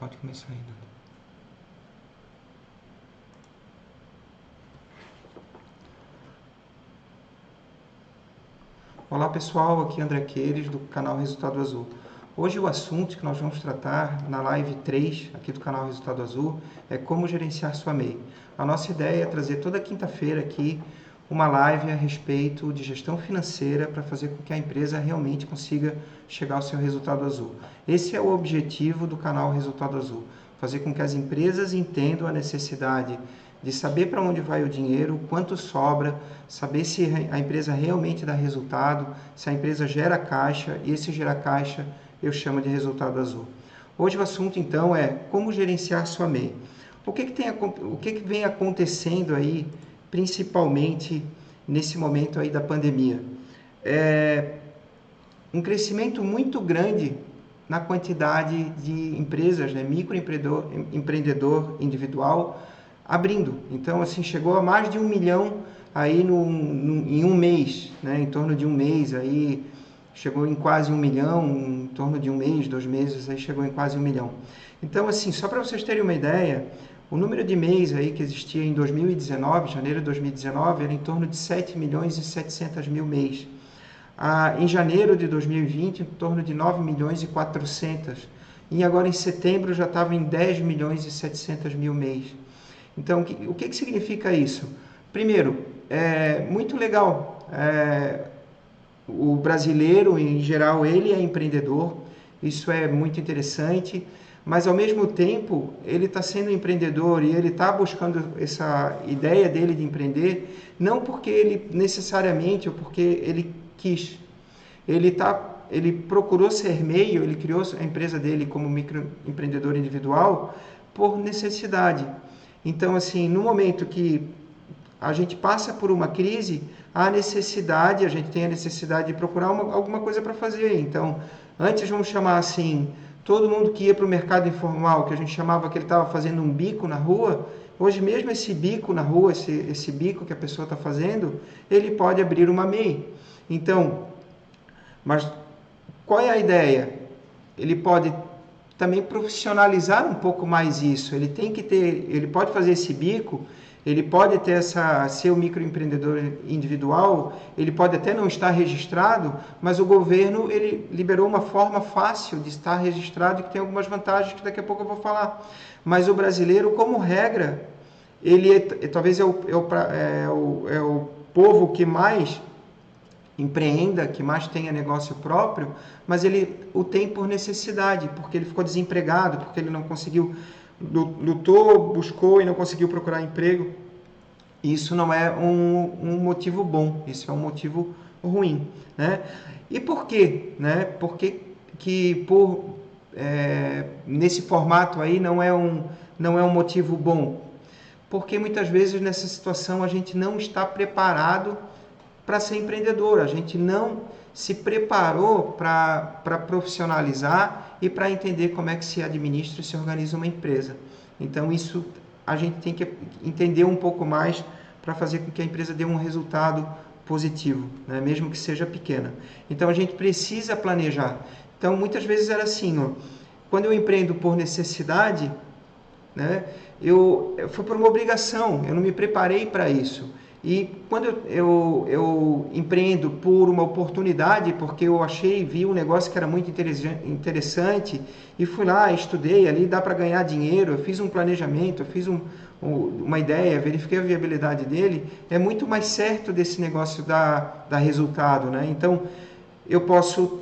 Pode começar aí, Nanda. Olá pessoal, aqui é André Queires do canal Resultado Azul. Hoje o assunto que nós vamos tratar na live 3 aqui do canal Resultado Azul é como gerenciar sua MEI. A nossa ideia é trazer toda quinta-feira aqui uma live a respeito de gestão financeira para fazer com que a empresa realmente consiga chegar ao seu resultado azul. Esse é o objetivo do canal Resultado Azul, fazer com que as empresas entendam a necessidade de saber para onde vai o dinheiro, quanto sobra, saber se a empresa realmente dá resultado, se a empresa gera caixa, e esse gerar caixa eu chamo de resultado azul. Hoje o assunto então é como gerenciar sua MEI. O que vem acontecendo aí, principalmente nesse momento aí da pandemia? Um crescimento muito grande na quantidade de empresas, né? Microempreendedor individual, abrindo. Então, assim, chegou a mais de 1 milhão aí em um mês, né? Em torno de um mês, aí chegou em quase 1 milhão, em torno de um mês, 2 meses, aí chegou em quase 1 milhão. Então, assim, só para vocês terem uma ideia, o número de MEIs aí que existia em 2019, janeiro de 2019, era em torno de 7 milhões e 700 mil MEIs. Em janeiro de 2020, em torno de 9 milhões e 400. E agora em setembro já estava em 10 milhões e 700 mil MEIs. Então, o que significa isso? Primeiro, é muito legal. O brasileiro, em geral, ele é empreendedor. Isso é muito interessante. Mas, ao mesmo tempo, ele está sendo empreendedor e ele está buscando essa ideia dele de empreender, não porque ele necessariamente ou porque ele quis. Ele procurou ser MEI, ele criou a empresa dele como microempreendedor individual por necessidade. Então, assim, no momento que a gente passa por uma crise, a gente tem a necessidade de procurar alguma coisa para fazer. Então, antes vamos chamar assim, todo mundo que ia para o mercado informal, que a gente chamava que ele estava fazendo um bico na rua, hoje mesmo esse bico na rua, esse bico que a pessoa está fazendo, ele pode abrir uma MEI. Então, mas qual é a ideia? Ele pode também profissionalizar um pouco mais isso. Ele pode fazer esse bico, ele pode ter ser o microempreendedor individual, ele pode até não estar registrado, mas o governo ele liberou uma forma fácil de estar registrado e que tem algumas vantagens que daqui a pouco eu vou falar. Mas o brasileiro, como regra, ele talvez é o povo que mais empreenda, que mais tenha negócio próprio, mas ele o tem por necessidade, porque ele ficou desempregado, porque ele não conseguiu, lutou, buscou e não conseguiu procurar emprego. Isso não é um motivo bom, isso é um motivo ruim, né? E por quê? Né? Por que nesse formato aí não é um motivo bom? Porque muitas vezes nessa situação a gente não está preparado para ser empreendedor, a gente não se preparou para profissionalizar e para entender como é que se administra e se organiza uma empresa. Então isso a gente tem que entender um pouco mais para fazer com que a empresa dê um resultado positivo, né? Mesmo que seja pequena. Então a gente precisa planejar. Então muitas vezes era assim, ó, quando eu empreendo por necessidade, né, eu fui por uma obrigação, eu não me preparei para isso. E quando eu empreendo por uma oportunidade, porque eu vi um negócio que era muito interessante, e fui lá, estudei ali, dá para ganhar dinheiro, eu fiz um planejamento, eu fiz uma ideia, verifiquei a viabilidade dele, é muito mais certo desse negócio dar resultado, né? Então,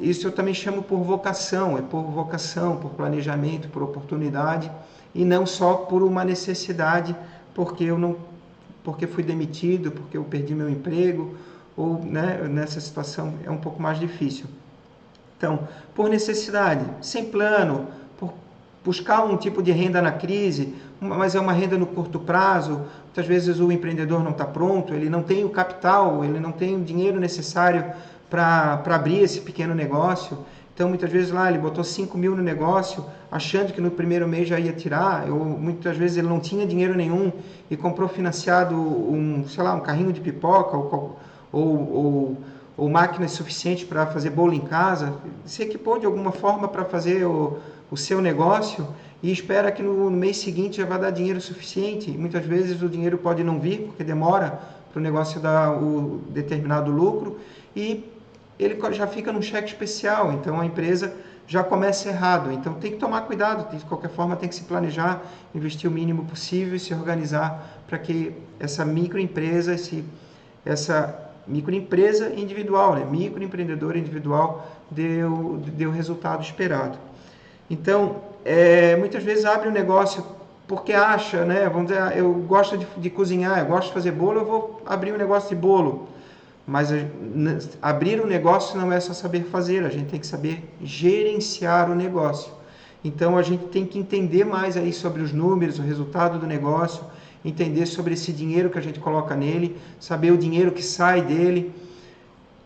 isso eu também chamo por vocação, por planejamento, por oportunidade, e não só por uma necessidade, porque fui demitido, porque eu perdi meu emprego, ou né, nessa situação é um pouco mais difícil. Então, por necessidade, sem plano, por buscar um tipo de renda na crise, mas é uma renda no curto prazo, muitas vezes o empreendedor não está pronto, ele não tem o capital, ele não tem o dinheiro necessário para abrir esse pequeno negócio. Então, muitas vezes lá ele botou 5 mil no negócio, achando que no primeiro mês já ia tirar, ou muitas vezes ele não tinha dinheiro nenhum e comprou financiado um carrinho de pipoca ou máquinas suficientes para fazer bolo em casa, se equipou de alguma forma para fazer o seu negócio e espera que no mês seguinte já vai dar dinheiro suficiente. Muitas vezes o dinheiro pode não vir, porque demora para o negócio dar o determinado lucro, e ele já fica num cheque especial, então a empresa já começa errado. Então tem que tomar cuidado, de qualquer forma tem que se planejar, investir o mínimo possível e se organizar para que essa microempresa, essa microempresa individual, né? Microempreendedor individual, dê o resultado esperado. Então, muitas vezes abre um negócio porque acha, né? Vamos dizer, eu gosto de cozinhar, eu gosto de fazer bolo, eu vou abrir um negócio de bolo. Mas abrir um negócio não é só saber fazer, a gente tem que saber gerenciar o negócio. Então a gente tem que entender mais aí sobre os números, o resultado do negócio, entender sobre esse dinheiro que a gente coloca nele, saber o dinheiro que sai dele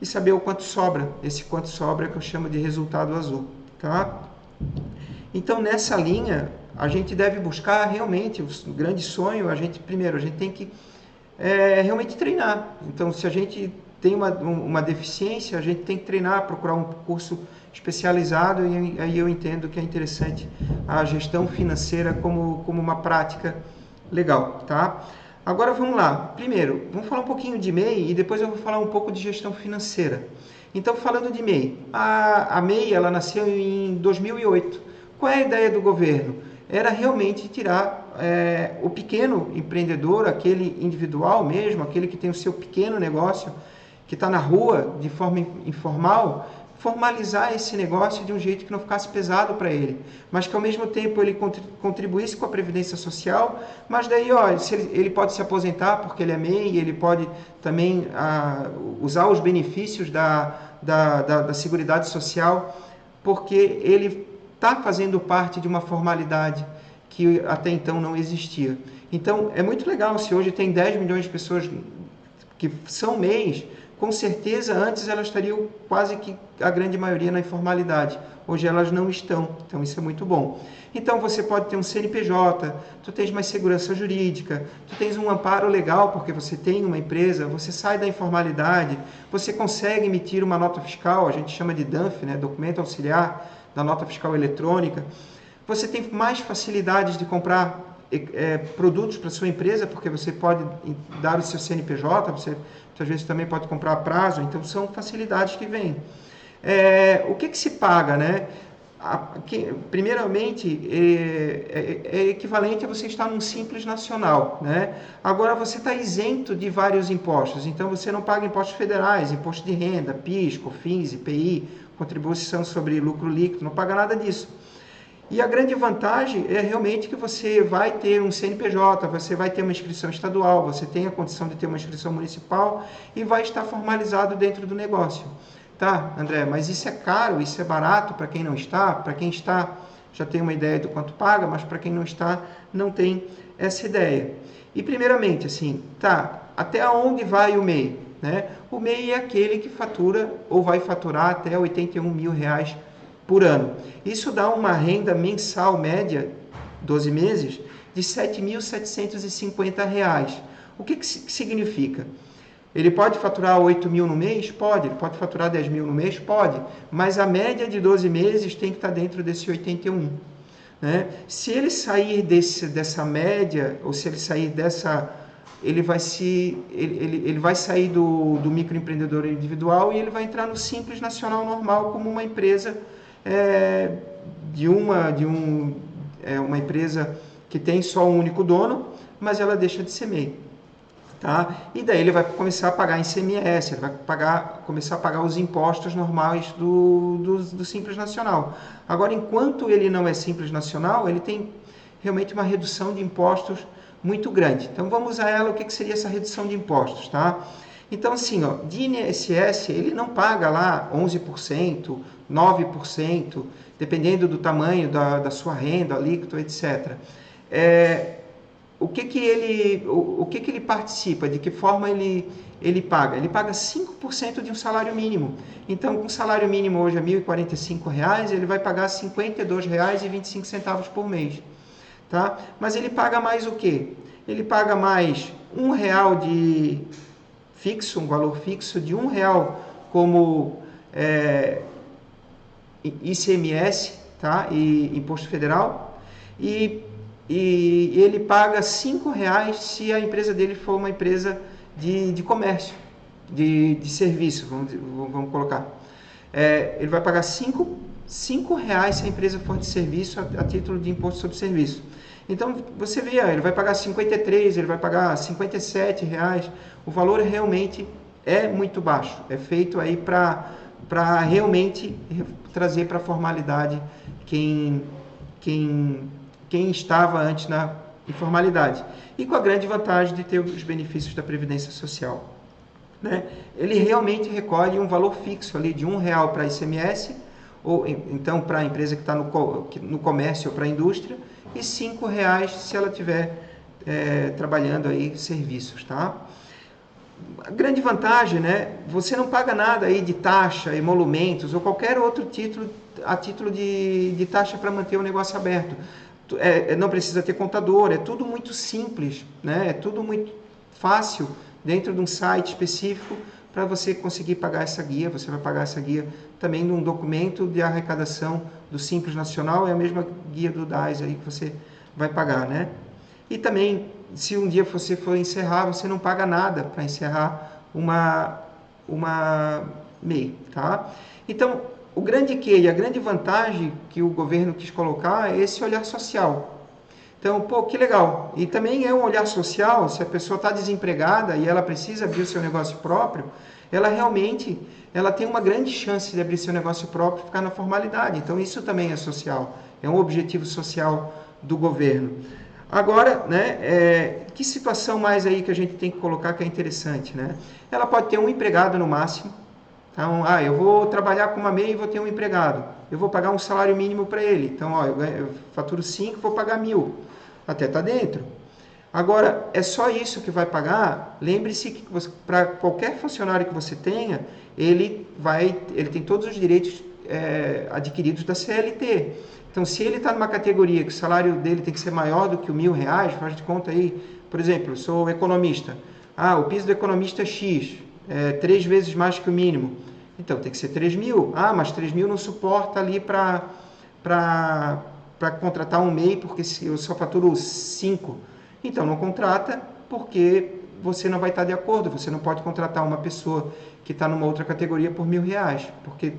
e saber o quanto sobra. Esse quanto sobra é que eu chamo de resultado azul, tá? Então nessa linha a gente deve buscar realmente o grande sonho. Primeiro a gente tem que realmente treinar. Então se a gente tem uma deficiência, a gente tem que treinar, procurar um curso especializado, e aí eu entendo que é interessante a gestão financeira como uma prática legal, tá? Agora vamos lá. Primeiro, vamos falar um pouquinho de MEI e depois eu vou falar um pouco de gestão financeira. Então, falando de MEI, a MEI ela nasceu em 2008. Qual é a ideia do governo? Era realmente tirar o pequeno empreendedor, aquele individual mesmo, aquele que tem o seu pequeno negócio, que está na rua de forma informal, formalizar esse negócio de um jeito que não ficasse pesado para ele, mas que ao mesmo tempo ele contribuísse com a Previdência Social, mas daí ele pode se aposentar porque ele é MEI, ele pode também usar os benefícios da Seguridade Social, porque ele está fazendo parte de uma formalidade que até então não existia. Então é muito legal, se hoje tem 10 milhões de pessoas que são MEIs, com certeza antes elas estariam quase que a grande maioria na informalidade. Hoje elas não estão, então isso é muito bom. Então você pode ter um CNPJ, tu tens mais segurança jurídica, tu tens um amparo legal porque você tem uma empresa, você sai da informalidade, você consegue emitir uma nota fiscal, a gente chama de DANF, né, documento auxiliar da nota fiscal eletrônica. Você tem mais facilidades de comprar produtos para sua empresa, porque você pode dar o seu CNPJ, você muitas vezes também pode comprar a prazo, então são facilidades que vêm. O que se paga, né? Primeiramente, é equivalente a você estar num Simples Nacional, né? Agora, você está isento de vários impostos, então você não paga impostos federais, imposto de renda, PIS, COFINS, IPI, contribuição sobre lucro líquido, não paga nada disso. E a grande vantagem é realmente que você vai ter um CNPJ, você vai ter uma inscrição estadual, você tem a condição de ter uma inscrição municipal e vai estar formalizado dentro do negócio. Tá, André, mas isso é caro, isso é barato para quem não está? Para quem está, já tem uma ideia do quanto paga, mas para quem não está, não tem essa ideia. E primeiramente, assim, tá, até onde vai o MEI? Né? O MEI é aquele que fatura ou vai faturar até R$81 mil por ano. Isso dá uma renda mensal média, 12 meses, de R$ 7.750. O que significa? Ele pode faturar 8 mil no mês? Pode. Ele pode faturar 10 mil no mês? Pode. Mas a média de 12 meses tem que estar dentro desse 81. Né? Se ele sair dessa média, ou se ele sair dessa... Ele vai sair do microempreendedor individual e ele vai entrar no Simples Nacional normal como uma empresa uma empresa que tem só um único dono, mas ela deixa de ser MEI. Tá? E daí ele vai começar a pagar ICMS, ele vai começar a pagar os impostos normais do Simples Nacional. Agora, enquanto ele não é Simples Nacional, ele tem realmente uma redução de impostos muito grande. Então, vamos a ela, o que seria essa redução de impostos, tá? Então, assim, de INSS, ele não paga lá 11%, 9%, dependendo do tamanho da sua renda, alíquota, etc. O que ele participa? De que forma ele paga? Ele paga 5% de um salário mínimo. Então, com o salário mínimo hoje é R$ 1.045, ele vai pagar R$ 52,25 por mês. Tá? Mas ele paga mais o quê? Ele paga mais R$1 de fixo, um valor fixo de R$1 como ICMS, tá? E Imposto Federal. e ele paga R$5 se a empresa dele for uma empresa de comércio, de serviço, vamos colocar. Ele vai pagar R$5 se a empresa for de serviço a título de imposto sobre serviço. Então, você vê, ele vai pagar 53, ele vai pagar R$57, o valor realmente é muito baixo, é feito aí para realmente trazer para a formalidade quem estava antes na informalidade. E com a grande vantagem de ter os benefícios da Previdência Social. Né? Ele realmente recolhe um valor fixo ali de R$1 para ICMS, ou então para a empresa que está no comércio ou para a indústria, e R$5 se ela estiver trabalhando aí serviços, tá? A grande vantagem, né? Você não paga nada aí de taxa, emolumentos ou qualquer outro título a título de taxa para manter o negócio aberto. Não precisa ter contador, é tudo muito simples, né? É tudo muito fácil dentro de um site específico para você conseguir pagar essa guia. Você vai pagar essa guia também num documento de arrecadação do Simples Nacional, é a mesma guia do DAS aí que você vai pagar, né? E também, se um dia você for encerrar, você não paga nada para encerrar uma MEI, tá? Então, o grande que e a grande vantagem que o governo quis colocar é esse olhar social. Então, pô, que legal. E também é um olhar social, se a pessoa está desempregada e ela precisa abrir o seu negócio próprio, ela realmente tem uma grande chance de abrir seu negócio próprio e ficar na formalidade. Então, isso também é social, é um objetivo social do governo. Agora, né, que situação mais aí que a gente tem que colocar que é interessante, né? Ela pode ter um empregado no máximo. Então, eu vou trabalhar com uma MEI e vou ter um empregado. Eu vou pagar um salário mínimo para ele. Então, eu faturo 5, vou pagar 1.000. Até está dentro. Agora, é só isso que vai pagar? Lembre-se que para qualquer funcionário que você tenha, ele tem todos os direitos adquiridos da CLT. Então, se ele está numa categoria que o salário dele tem que ser maior do que R$1.000, faz de conta aí, por exemplo, eu sou economista. O piso do economista é X, 3 vezes mais que o mínimo. Então, tem que ser 3.000. Mas 3.000 não suporta ali para contratar um MEI, porque eu só faturo 5. Então, não contrata, porque você não vai estar de acordo. Você não pode contratar uma pessoa que está numa outra categoria por R$1.000, porque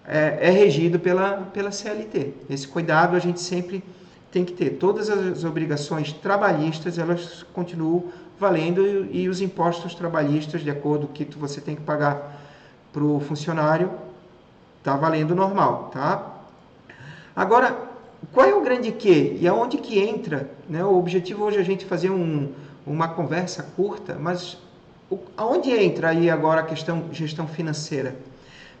é regido pela CLT. Esse cuidado a gente sempre tem que ter. Todas as obrigações trabalhistas, elas continuam valendo e os impostos trabalhistas, de acordo com o que você tem que pagar para o funcionário, está valendo normal, tá? Agora, qual é o grande quê? E aonde que entra, né? O objetivo hoje é a gente fazer uma conversa curta, mas aonde entra aí agora a questão gestão financeira?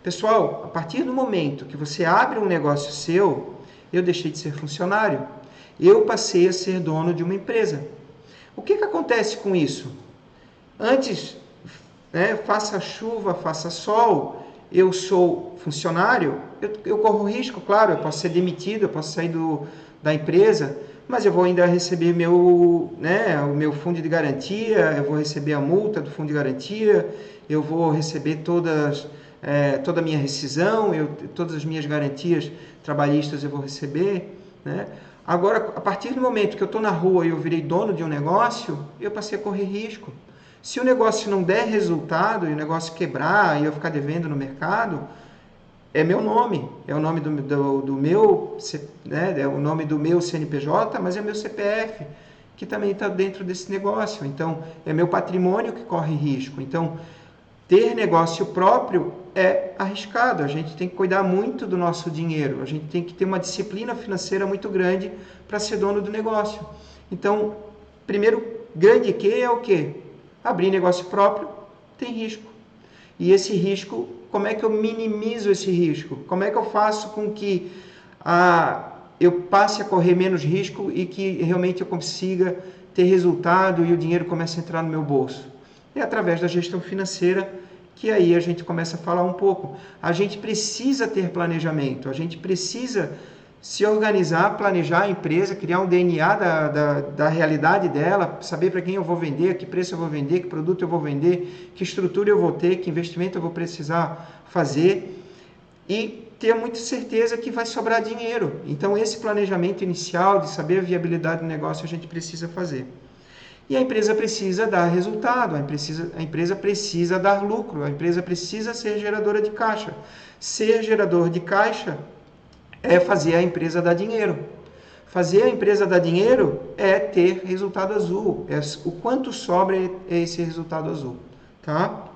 Pessoal, a partir do momento que você abre um negócio seu, eu deixei de ser funcionário, eu passei a ser dono de uma empresa. O que acontece com isso? Antes, né, faça chuva, faça sol, eu sou funcionário, eu corro risco, claro, eu posso ser demitido, eu posso sair da empresa, mas eu vou ainda receber o meu fundo de garantia, eu vou receber a multa do fundo de garantia, eu vou receber toda a minha rescisão, todas as minhas garantias trabalhistas eu vou receber, né? Agora, a partir do momento que eu estou na rua e eu virei dono de um negócio, eu passei a correr risco. Se o negócio não der resultado e o negócio quebrar e eu ficar devendo no mercado, é meu nome, é o nome do meu, né, é o nome do meu CNPJ, mas é meu CPF, que também está dentro desse negócio. Então, é meu patrimônio que corre risco. Então, ter negócio próprio é arriscado, a gente tem que cuidar muito do nosso dinheiro, a gente tem que ter uma disciplina financeira muito grande para ser dono do negócio. Então, primeiro grande que é o quê? Abrir negócio próprio tem risco. E esse risco, como é que eu minimizo esse risco? Como é que eu faço com que eu passe a correr menos risco e que realmente eu consiga ter resultado e o dinheiro comece a entrar no meu bolso? É através da gestão financeira que aí a gente começa a falar um pouco. A gente precisa ter planejamento, a gente precisa se organizar, planejar a empresa, criar um DNA da realidade dela, saber para quem eu vou vender, que preço eu vou vender, que produto eu vou vender, que estrutura eu vou ter, que investimento eu vou precisar fazer e ter muita certeza que vai sobrar dinheiro. Então, esse planejamento inicial de saber a viabilidade do negócio a gente precisa fazer. E a empresa precisa dar resultado, a empresa precisa dar lucro, a empresa precisa ser geradora de caixa. Ser gerador de caixa é fazer a empresa dar dinheiro. Fazer a empresa dar dinheiro é ter resultado azul. O quanto sobra é esse resultado azul. Tá?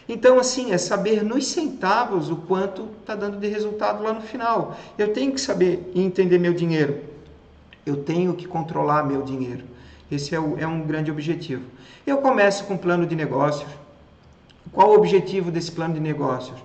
Então, assim, é saber nos centavos o quanto está dando de resultado lá no final. Eu tenho que saber e entender meu dinheiro. Eu tenho que controlar meu dinheiro. Esse é um grande objetivo. Eu começo com um plano de negócios. Qual o objetivo desse plano de negócios?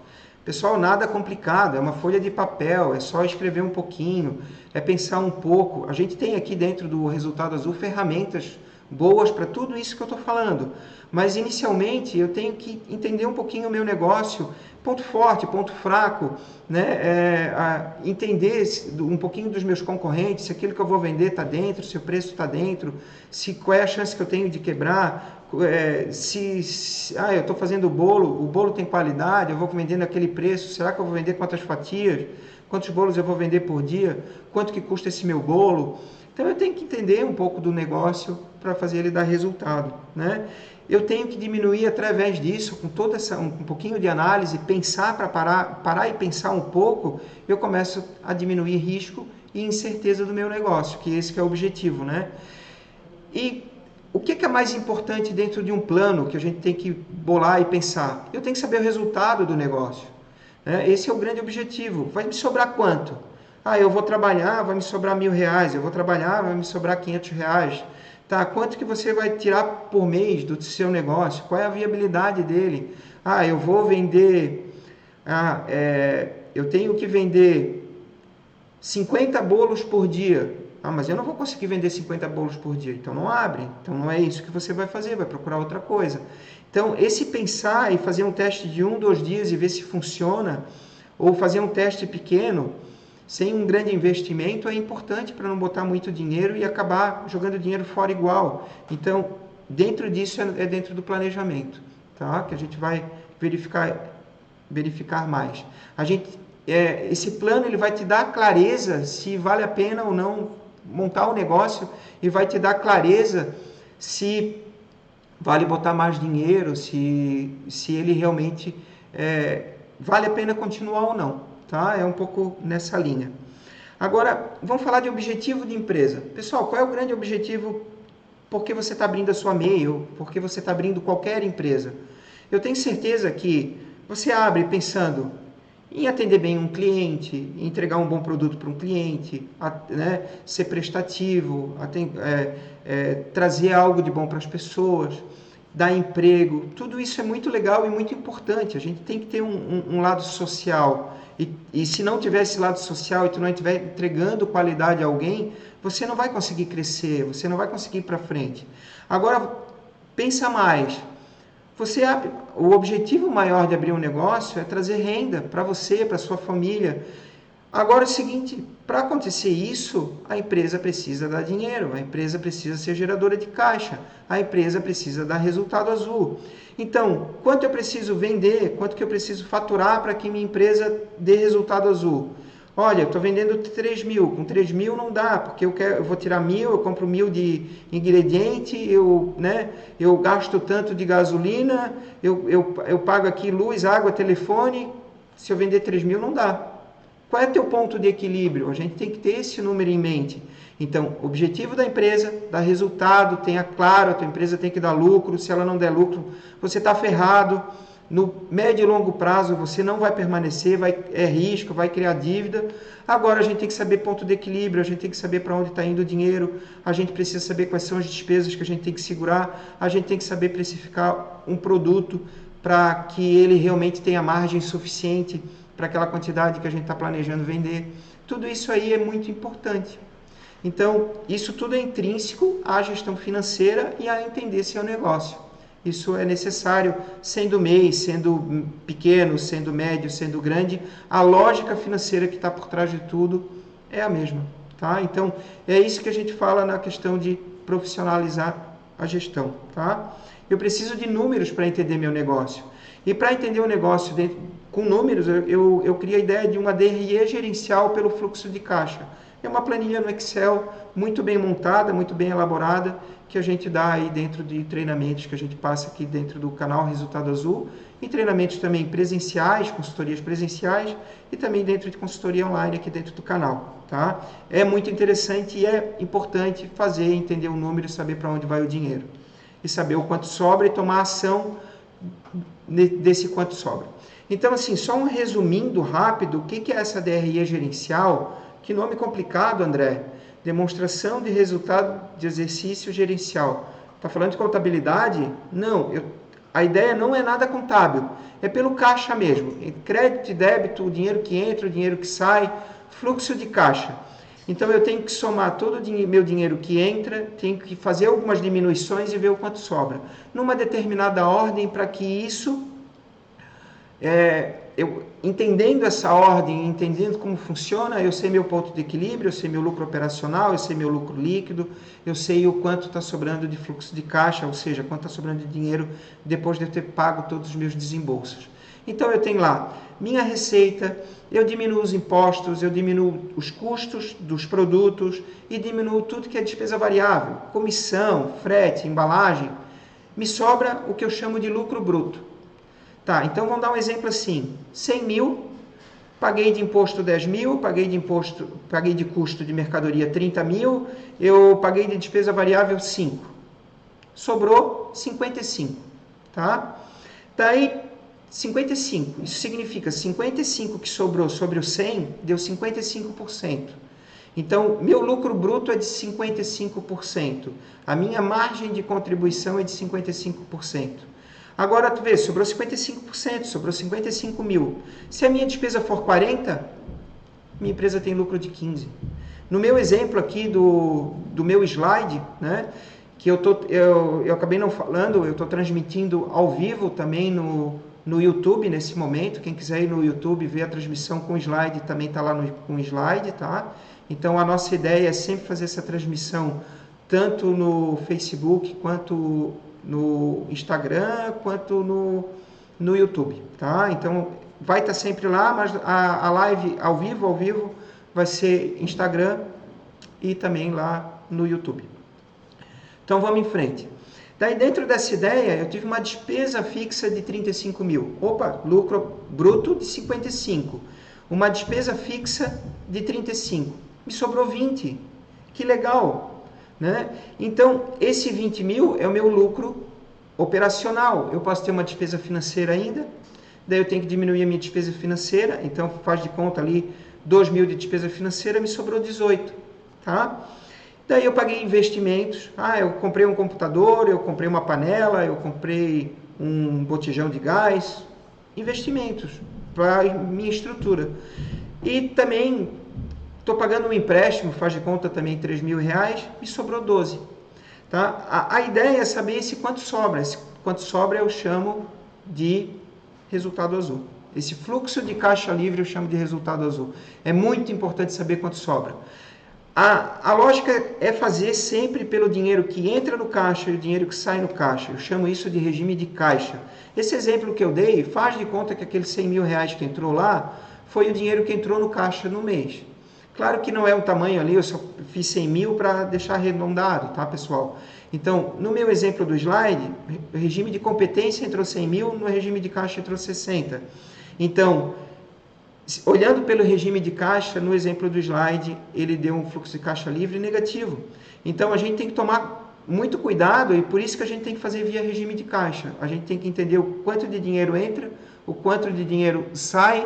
Pessoal, nada complicado, é uma folha de papel, é só escrever um pouquinho, é pensar um pouco. A gente tem aqui dentro do Resultado Azul ferramentas boas para tudo isso que eu estou falando. Mas inicialmente eu tenho que entender um pouquinho o meu negócio, ponto forte, ponto fraco, né? Entender um pouquinho dos meus concorrentes, se aquilo que eu vou vender está dentro, se o preço está dentro, qual é a chance que eu tenho de quebrar, eu estou fazendo o bolo tem qualidade, eu vou vender naquele preço, será que eu vou vender quantas fatias, quantos bolos eu vou vender por dia, quanto que custa esse meu bolo. Então eu tenho que entender um pouco do negócio para fazer ele dar resultado, né? Eu tenho que diminuir através disso, com toda um pouquinho de análise, pensar para parar e pensar um pouco, eu começo a diminuir risco e incerteza do meu negócio, que esse que é o objetivo, né? E o que é mais importante dentro de um plano que a gente tem que bolar e pensar? Eu tenho que saber o resultado do negócio, né? Esse é o grande objetivo. Vai me sobrar quanto? Eu vou trabalhar, vai me sobrar R$1.000. Eu vou trabalhar, vai me sobrar R$500. Tá, quanto que você vai tirar por mês do seu negócio? Qual é a viabilidade dele? Eu vou vender... eu tenho que vender 50 bolos por dia. Mas eu não vou conseguir vender 50 bolos por dia. Então não abre. Então não é isso que você vai fazer, vai procurar outra coisa. Então esse pensar e fazer um teste de 1, 2 dias e ver se funciona, ou fazer um teste pequeno, sem um grande investimento, é importante para não botar muito dinheiro e acabar jogando dinheiro fora igual. Então, dentro disso é dentro do planejamento, tá? Que a gente vai verificar mais. Esse plano ele vai te dar clareza se vale a pena ou não montar o negócio e vai te dar clareza se vale botar mais dinheiro, se ele realmente vale a pena continuar ou não. Tá? É um pouco nessa linha. Agora, vamos falar de objetivo de empresa. Pessoal, qual é o grande objetivo? Por que você está abrindo a sua MEI? Por que você está abrindo qualquer empresa? Eu tenho certeza que você abre pensando em atender bem um cliente, em entregar um bom produto para um cliente, né? Ser prestativo, trazer algo de bom para as pessoas, dar emprego. Tudo isso é muito legal e muito importante. A gente tem que ter um lado social. E se não tiver esse lado social e tu não estiver entregando qualidade a alguém, você não vai conseguir crescer, você não vai conseguir ir para frente. Agora, pensa mais. O objetivo maior de abrir um negócio é trazer renda para você, para sua família. Agora é o seguinte, para acontecer isso, a empresa precisa dar dinheiro, a empresa precisa ser geradora de caixa, a empresa precisa dar resultado azul. Então, quanto eu preciso vender, quanto que eu preciso faturar para que minha empresa dê resultado azul? Olha, eu estou vendendo 3.000, com 3.000 não dá, porque eu vou tirar 1.000, eu compro 1.000 de ingrediente, eu gasto tanto de gasolina, eu pago aqui luz, água, telefone, se eu vender 3.000 não dá. Qual é o teu ponto de equilíbrio? A gente tem que ter esse número em mente. Então, objetivo da empresa, dar resultado, tenha claro, a tua empresa tem que dar lucro, se ela não der lucro, você está ferrado. No médio e longo prazo, você não vai permanecer, é risco, vai criar dívida. Agora, a gente tem que saber ponto de equilíbrio, a gente tem que saber para onde está indo o dinheiro, a gente precisa saber quais são as despesas que a gente tem que segurar, a gente tem que saber precificar um produto para que ele realmente tenha margem suficiente para aquela quantidade que a gente está planejando vender. Tudo isso aí é muito importante. Então, isso tudo é intrínseco à gestão financeira e a entender seu negócio. Isso é necessário, sendo MEI, sendo pequeno, sendo médio, sendo grande, a lógica financeira que está por trás de tudo é a mesma. Tá? Então, é isso que a gente fala na questão de profissionalizar a gestão. Tá? Eu preciso de números para entender meu negócio. E para entender o negócio com números, eu criei a ideia de uma DRE gerencial pelo fluxo de caixa. É uma planilha no Excel muito bem montada, muito bem elaborada, que a gente dá aí dentro de treinamentos que a gente passa aqui dentro do canal Resultado Azul, e treinamentos também presenciais, consultorias presenciais, e também dentro de consultoria online aqui dentro do canal. Tá? É muito interessante e é importante fazer, entender o número e saber para onde vai o dinheiro. E saber o quanto sobra e tomar ação desse quanto sobra. Então, assim, só um resumindo rápido, o que é essa DRE gerencial? Que nome complicado, André. Demonstração de resultado de exercício gerencial. Está falando de contabilidade? Não, a ideia não é nada contábil. É pelo caixa mesmo. Crédito e débito, o dinheiro que entra, o dinheiro que sai, fluxo de caixa. Então, eu tenho que somar todo o meu dinheiro que entra, tenho que fazer algumas diminuições e ver o quanto sobra. Numa determinada ordem, para que isso... eu entendendo essa ordem, entendendo como funciona, eu sei meu ponto de equilíbrio, eu sei meu lucro operacional, eu sei meu lucro líquido, eu sei o quanto está sobrando de fluxo de caixa, ou seja, quanto está sobrando de dinheiro depois de eu ter pago todos os meus desembolsos. Então eu tenho lá minha receita, eu diminuo os impostos, eu diminuo os custos dos produtos e diminuo tudo que é despesa variável, comissão, frete, embalagem, me sobra o que eu chamo de lucro bruto. Tá, então vamos dar um exemplo assim, 100 mil, paguei de imposto 10 mil, paguei de custo de mercadoria 30 mil, eu paguei de despesa variável 5, sobrou 55, tá? Daí, 55, isso significa 55 que sobrou sobre o 100, deu 55%. Então, meu lucro bruto é de 55%, a minha margem de contribuição é de 55%. Agora, tu vê, sobrou 55%, sobrou 55 mil. Se a minha despesa for 40, minha empresa tem lucro de 15. No meu exemplo aqui do meu slide, né, que eu acabei não falando, eu estou transmitindo ao vivo também no YouTube nesse momento. Quem quiser ir no YouTube ver a transmissão com slide, também está lá com slide, tá? Então, a nossa ideia é sempre fazer essa transmissão tanto no Facebook quanto no Instagram, quanto no YouTube, tá? Então, vai estar sempre lá, mas a live ao vivo, vai ser Instagram e também lá no YouTube. Então, vamos em frente. Daí, dentro dessa ideia, eu tive uma despesa fixa de 35 mil. Opa, lucro bruto de 55. Uma despesa fixa de 35. Me sobrou 20. Que legal! Né? Então, esse 20 mil é o meu lucro operacional. Eu posso ter uma despesa financeira ainda, daí eu tenho que diminuir a minha despesa financeira, então faz de conta ali 2 mil de despesa financeira, me sobrou 18. Tá? Daí eu paguei investimentos, eu comprei um computador, eu comprei uma panela, eu comprei um botijão de gás, investimentos para minha estrutura. E também estou pagando um empréstimo, faz de conta também R$3 mil, me sobrou 12. Tá? A ideia é saber esse quanto sobra. Esse quanto sobra eu chamo de resultado azul. Esse fluxo de caixa livre eu chamo de resultado azul. É muito importante saber quanto sobra. A lógica é fazer sempre pelo dinheiro que entra no caixa e o dinheiro que sai no caixa. Eu chamo isso de regime de caixa. Esse exemplo que eu dei, faz de conta que aqueles R$100 mil que entrou lá, foi o dinheiro que entrou no caixa no mês. Claro que não é um tamanho ali, eu só fiz 100 mil para deixar arredondado, tá, pessoal? Então, no meu exemplo do slide, o regime de competência entrou 100 mil, no regime de caixa entrou 60. Então, olhando pelo regime de caixa, no exemplo do slide, ele deu um fluxo de caixa livre negativo. Então, a gente tem que tomar muito cuidado e por isso que a gente tem que fazer via regime de caixa. A gente tem que entender o quanto de dinheiro entra, o quanto de dinheiro sai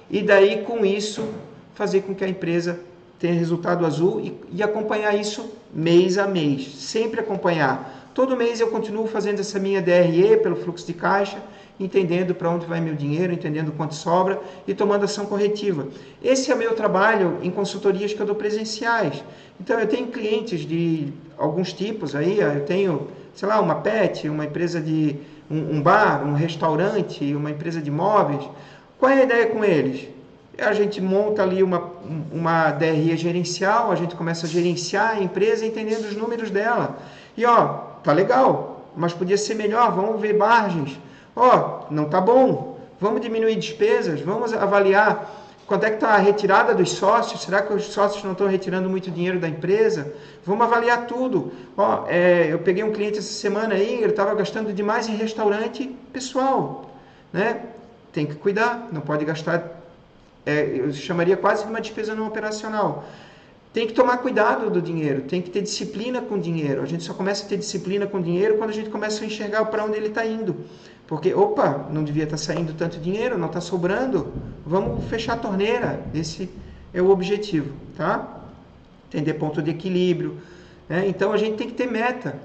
e daí, com isso, fazer com que a empresa tenha resultado azul e acompanhar isso mês a mês. Sempre acompanhar. Todo mês eu continuo fazendo essa minha DRE pelo fluxo de caixa, entendendo para onde vai meu dinheiro, entendendo quanto sobra e tomando ação corretiva. Esse é o meu trabalho em consultorias que eu dou presenciais. Então, eu tenho clientes de alguns tipos aí, eu tenho, sei lá, uma pet, uma empresa de um bar, um restaurante, uma empresa de móveis. Qual é a ideia com eles? A gente monta ali uma DRE gerencial, a gente começa a gerenciar a empresa entendendo os números dela. E tá legal, mas podia ser melhor, vamos ver margens. Não tá bom, vamos diminuir despesas, vamos avaliar quanto é que está a retirada dos sócios, será que os sócios não estão retirando muito dinheiro da empresa? Vamos avaliar tudo. Eu peguei um cliente essa semana aí, ele estava gastando demais em restaurante pessoal, né? Tem que cuidar, não pode gastar, eu chamaria quase de uma despesa não operacional. Tem que tomar cuidado do dinheiro, tem que ter disciplina com o dinheiro. A gente só começa a ter disciplina com o dinheiro quando a gente começa a enxergar para onde ele está indo. Porque, não devia estar saindo tanto dinheiro, não está sobrando, vamos fechar a torneira. Esse é o objetivo, tá? Entender ponto de equilíbrio, né? Então, a gente tem que ter meta.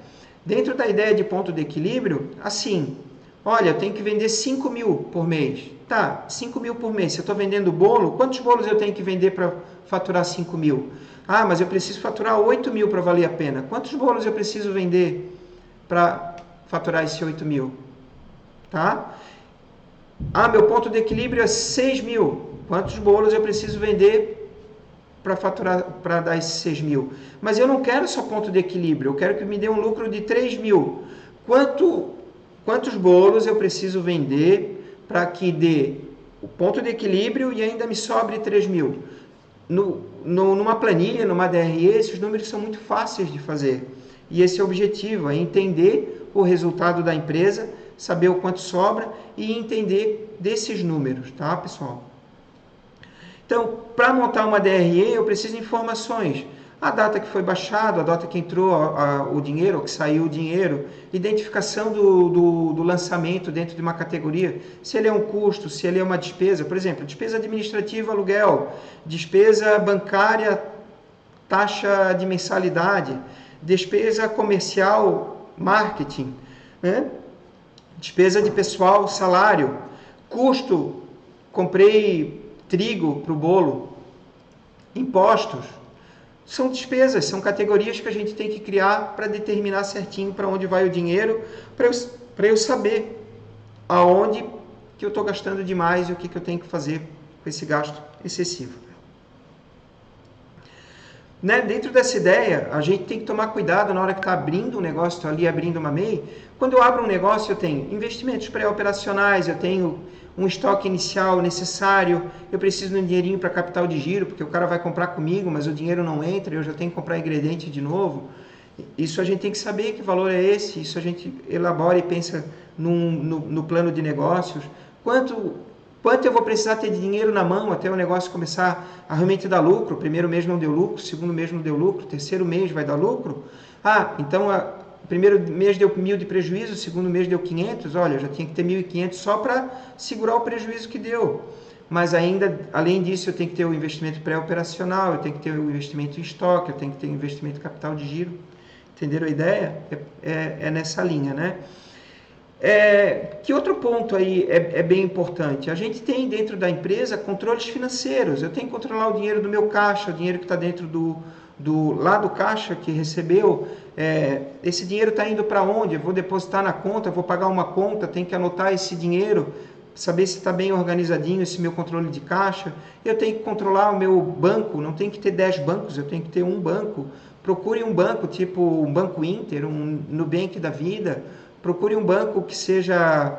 Dentro da ideia de ponto de equilíbrio, assim, olha, eu tenho que vender 5 mil por mês. Tá, 5 mil por mês. Se eu estou vendendo bolo, quantos bolos eu tenho que vender para faturar 5 mil? Ah, mas eu preciso faturar 8 mil para valer a pena. Quantos bolos eu preciso vender para faturar esse 8 mil? Tá? Ah, meu ponto de equilíbrio é 6 mil. Quantos bolos eu preciso vender para faturar, para dar esses 6 mil? Mas eu não quero só ponto de equilíbrio, eu quero que me dê um lucro de 3 mil. Quantos bolos eu preciso vender para que dê o ponto de equilíbrio e ainda me sobre 3 mil? Numa planilha, numa DRE, esses números são muito fáceis de fazer. E esse é o objetivo, é entender o resultado da empresa, saber o quanto sobra e entender desses números, tá, pessoal? Então, para montar uma DRE, eu preciso de informações. A data que foi baixado, a data que entrou o dinheiro, ou que saiu o dinheiro, identificação do lançamento dentro de uma categoria, se ele é um custo, se ele é uma despesa, por exemplo, despesa administrativa, aluguel, despesa bancária, taxa de mensalidade, despesa comercial, marketing, né? Despesa de pessoal, salário, custo, comprei trigo para o bolo, impostos. São despesas, são categorias que a gente tem que criar para determinar certinho para onde vai o dinheiro, para eu saber aonde que eu estou gastando demais e o que eu tenho que fazer com esse gasto excessivo. Né? Dentro dessa ideia, a gente tem que tomar cuidado na hora que está abrindo um negócio, estou ali abrindo uma MEI. Quando eu abro um negócio, eu tenho investimentos pré-operacionais, eu tenho um estoque inicial necessário, eu preciso de um dinheirinho para capital de giro, porque o cara vai comprar comigo, mas o dinheiro não entra, eu já tenho que comprar ingrediente de novo. Isso a gente tem que saber que valor é esse, isso a gente elabora e pensa no plano de negócios. Quanto eu vou precisar ter de dinheiro na mão até o negócio começar a realmente dar lucro? O primeiro mês não deu lucro, o segundo mês não deu lucro, o terceiro mês vai dar lucro? Então o primeiro mês deu 1.000 de prejuízo, o segundo mês deu 500, olha, eu já tinha que ter 1.500 só para segurar o prejuízo que deu. Mas ainda, além disso, eu tenho que ter o investimento pré-operacional, eu tenho que ter o investimento em estoque, eu tenho que ter o investimento em capital de giro. Entenderam a ideia? É nessa linha, né? Que outro ponto aí é bem importante? A gente tem dentro da empresa controles financeiros. Eu tenho que controlar o dinheiro do meu caixa, o dinheiro que está dentro lá do caixa que recebeu. Esse dinheiro está indo para onde? Eu vou depositar na conta, vou pagar uma conta, tenho que anotar esse dinheiro, saber se está bem organizadinho esse meu controle de caixa. Eu tenho que controlar o meu banco, não tem que ter 10 bancos, eu tenho que ter um banco. Procure um banco tipo um Banco Inter, um Nubank da vida. Procure um banco que seja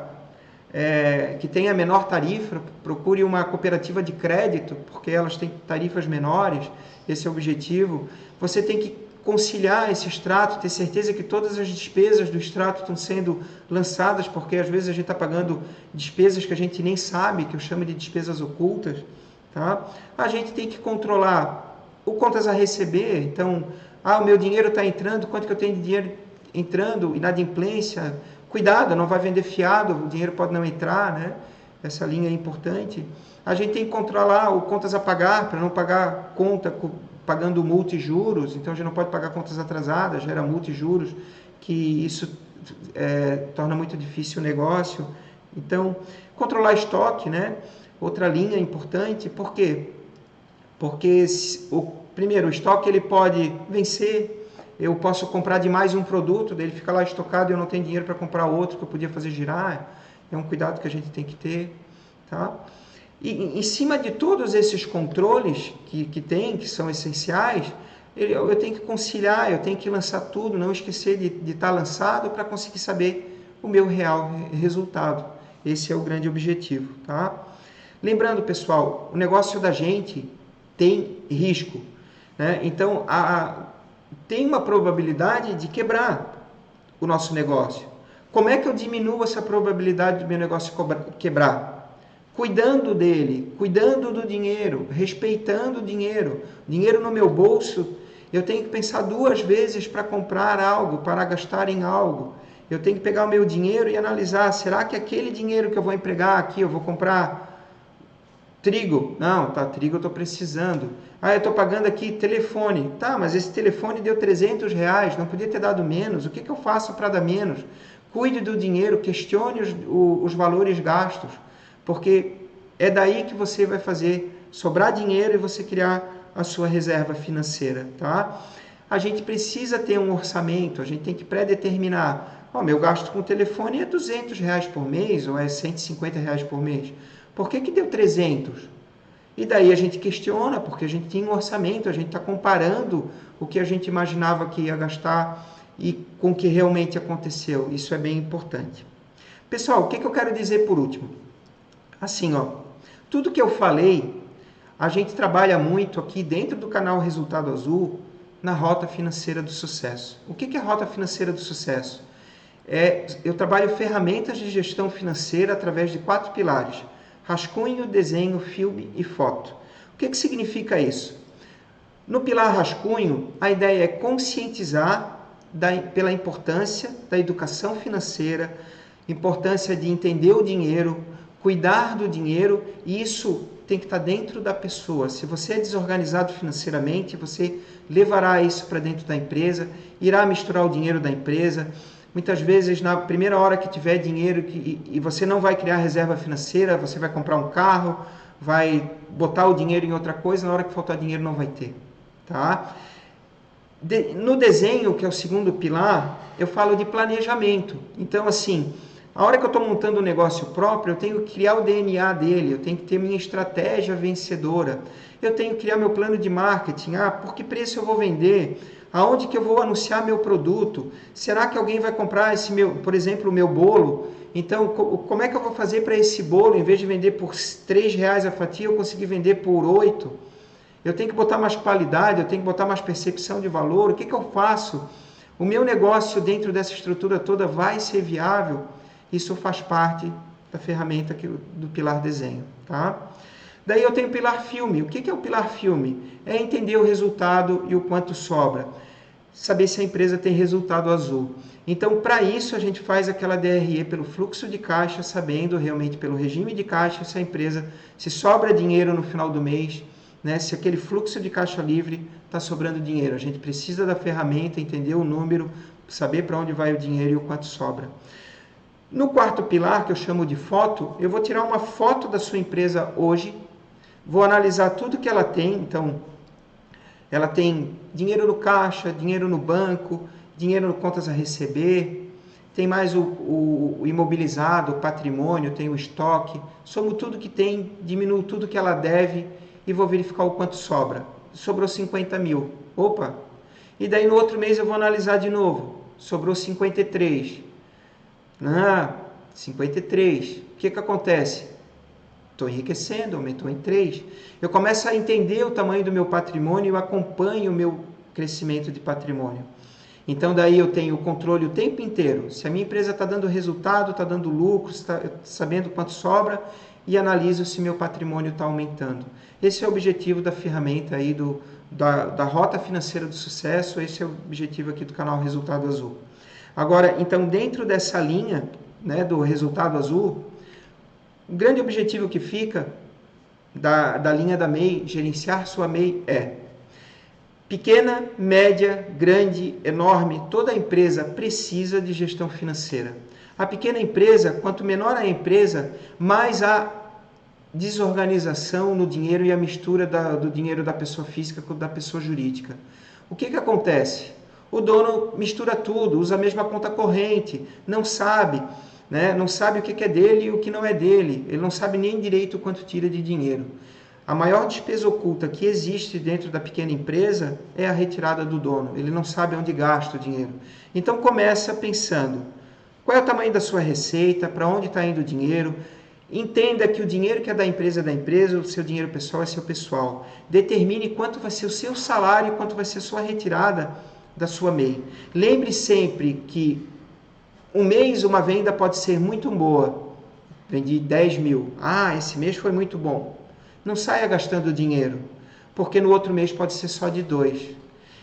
que tenha menor tarifa, procure uma cooperativa de crédito, porque elas têm tarifas menores, esse é o objetivo. Você tem que conciliar esse extrato, ter certeza que todas as despesas do extrato estão sendo lançadas, porque às vezes a gente está pagando despesas que a gente nem sabe, que eu chamo de despesas ocultas. Tá? A gente tem que controlar o contas a receber, então, o meu dinheiro está entrando, quanto que eu tenho de dinheiro entrando, inadimplência, cuidado, não vai vender fiado, o dinheiro pode não entrar, né? Essa linha é importante. A gente tem que controlar o contas a pagar, para não pagar conta pagando multa e juros, então a gente não pode pagar contas atrasadas, gera multa e juros, que isso torna muito difícil o negócio. Então, controlar estoque, né? Outra linha importante, por quê? Porque, primeiro, o estoque ele pode vencer. Eu posso comprar demais um produto, dele fica lá estocado e eu não tenho dinheiro para comprar outro que eu podia fazer girar. É um cuidado que a gente tem que ter. Tá? E em cima de todos esses controles que são essenciais, eu tenho que conciliar, eu tenho que lançar tudo, não esquecer de estar lançado para conseguir saber o meu real resultado. Esse é o grande objetivo, tá? Lembrando, pessoal, o negócio da gente tem risco, né? Então, tem uma probabilidade de quebrar o nosso negócio. Como é que eu diminuo essa probabilidade do meu negócio quebrar? Cuidando dele, cuidando do dinheiro, respeitando o dinheiro. Dinheiro no meu bolso, eu tenho que pensar 2 vezes para comprar algo, para gastar em algo. Eu tenho que pegar o meu dinheiro e analisar, será que aquele dinheiro que eu vou empregar aqui, eu vou comprar trigo? Não, tá, trigo eu estou precisando. Eu estou pagando aqui telefone. Tá, mas esse telefone deu R$300, não podia ter dado menos. O que eu faço para dar menos? Cuide do dinheiro, questione os valores gastos, porque é daí que você vai fazer sobrar dinheiro e você criar a sua reserva financeira, tá? A gente precisa ter um orçamento, a gente tem que pré-determinar. Meu gasto com telefone é R$200 por mês ou é R$150 por mês. Por que deu 300? E daí a gente questiona, porque a gente tinha um orçamento, a gente está comparando o que a gente imaginava que ia gastar e com o que realmente aconteceu. Isso é bem importante. Pessoal, o que eu quero dizer por último? Assim, tudo que eu falei, a gente trabalha muito aqui dentro do canal Resultado Azul na Rota Financeira do Sucesso. O que é a Rota Financeira do Sucesso? Eu trabalho ferramentas de gestão financeira através de 4 pilares: rascunho, desenho, filme e foto. O que significa isso? No pilar rascunho, a ideia é conscientizar pela importância da educação financeira, importância de entender o dinheiro, cuidar do dinheiro, e isso tem que estar dentro da pessoa. Se você é desorganizado financeiramente, você levará isso para dentro da empresa, irá misturar o dinheiro da empresa. Muitas vezes, na primeira hora que tiver dinheiro e você não vai criar reserva financeira, você vai comprar um carro, vai botar o dinheiro em outra coisa, na hora que faltar dinheiro não vai ter. Tá? No desenho, que é o segundo pilar, eu falo de planejamento. Então, assim, a hora que eu estou montando um negócio próprio, eu tenho que criar o DNA dele, eu tenho que ter minha estratégia vencedora, eu tenho que criar meu plano de marketing. Por que preço eu vou vender? Aonde que eu vou anunciar meu produto? Será que alguém vai comprar por exemplo, o meu bolo? Então, como é que eu vou fazer para esse bolo, em vez de vender por R$3 a fatia, eu conseguir vender por 8? Eu tenho que botar mais qualidade, eu tenho que botar mais percepção de valor. O que eu faço? O meu negócio dentro dessa estrutura toda vai ser viável? Isso faz parte da ferramenta do pilar desenho, tá? Daí eu tenho o pilar filme. O que é o pilar filme? É entender o resultado e o quanto sobra. Saber se a empresa tem resultado azul. Então, para isso, a gente faz aquela DRE pelo fluxo de caixa, sabendo realmente pelo regime de caixa se a empresa, se sobra dinheiro no final do mês, né? Se aquele fluxo de caixa livre está sobrando dinheiro. A gente precisa da ferramenta, entender o número, saber para onde vai o dinheiro e o quanto sobra. No quarto pilar, que eu chamo de foto, eu vou tirar uma foto da sua empresa hoje, vou analisar tudo que ela tem. Então, ela tem dinheiro no caixa, dinheiro no banco, dinheiro no contas a receber, tem mais o imobilizado, o patrimônio, tem o estoque, somo tudo que tem, diminuo tudo que ela deve e vou verificar o quanto sobra. Sobrou 50 mil. Opa! E daí no outro mês eu vou analisar de novo. Sobrou 53. 53. O que acontece? Estou enriquecendo, aumentou em 3. Eu começo a entender o tamanho do meu patrimônio e eu acompanho o meu crescimento de patrimônio. Então, daí eu tenho o controle o tempo inteiro. Se a minha empresa está dando resultado, está dando lucro, está sabendo quanto sobra, e analiso se meu patrimônio está aumentando. Esse é o objetivo da ferramenta aí da Rota Financeira do Sucesso. Esse é o objetivo aqui do canal Resultado Azul. Agora, então, dentro dessa linha, né, do Resultado Azul, o grande objetivo que fica da linha da MEI, gerenciar sua MEI, é pequena, média, grande, enorme, toda empresa precisa de gestão financeira. A pequena empresa, quanto menor a empresa, mais a desorganização no dinheiro e a mistura do dinheiro da pessoa física com da pessoa jurídica. O que acontece? O dono mistura tudo, usa a mesma conta corrente, não sabe, né? Não sabe o que é dele e o que não é dele. Ele não sabe nem direito o quanto tira de dinheiro. A maior despesa oculta que existe dentro da pequena empresa é a retirada do dono. Ele não sabe onde gasta o dinheiro. Então começa pensando, Qual é o tamanho da sua receita? Para onde está indo o dinheiro? Entenda que o dinheiro que é da empresa, o seu dinheiro pessoal é seu pessoal. Determine quanto vai ser o seu salário e quanto vai ser a sua retirada da sua MEI. Lembre sempre que um mês uma venda pode ser muito boa. Vendi 10 mil. Ah, esse mês foi muito bom. Não saia gastando dinheiro, porque no outro mês pode ser só de 2.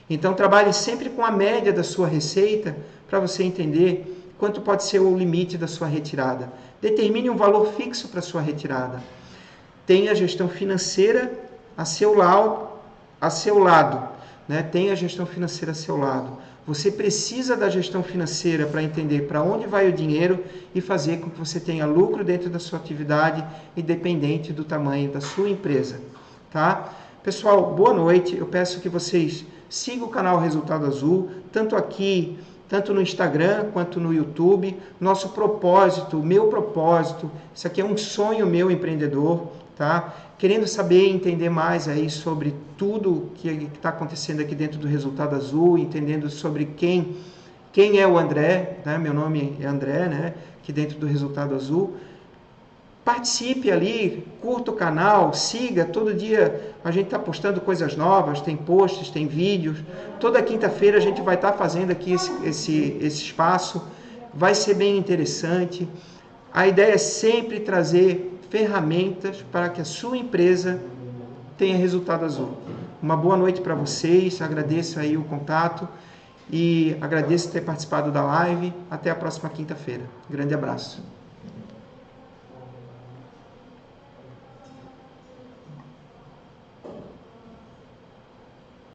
Então trabalhe sempre com a média da sua receita para você entender quanto pode ser o limite da sua retirada. Determine um valor fixo para a sua retirada. Tenha a gestão financeira a seu lado. Né? Tenha a gestão financeira a seu lado. Você precisa da gestão financeira para entender para onde vai o dinheiro e fazer com que você tenha lucro dentro da sua atividade, independente do tamanho da sua empresa. Tá? Pessoal, boa noite. Eu peço que vocês sigam o canal Resultado Azul, tanto aqui, tanto no Instagram quanto no YouTube. Nosso propósito, o meu propósito, isso aqui é um sonho meu empreendedor, tá? Querendo saber e entender mais aí sobre tudo que está acontecendo aqui dentro do Resultado Azul, entendendo sobre quem é o André, né? Meu nome é André, né? Aqui dentro do Resultado Azul. Participe ali, curta o canal, siga, todo dia a gente está postando coisas novas, tem posts, tem vídeos. Toda quinta-feira a gente vai estar fazendo aqui esse espaço, vai ser bem interessante. A ideia é sempre trazer ferramentas para que a sua empresa tenha resultado azul. Uma boa noite para vocês, agradeço aí o contato e agradeço ter participado da live. Até a próxima quinta-feira. Grande abraço.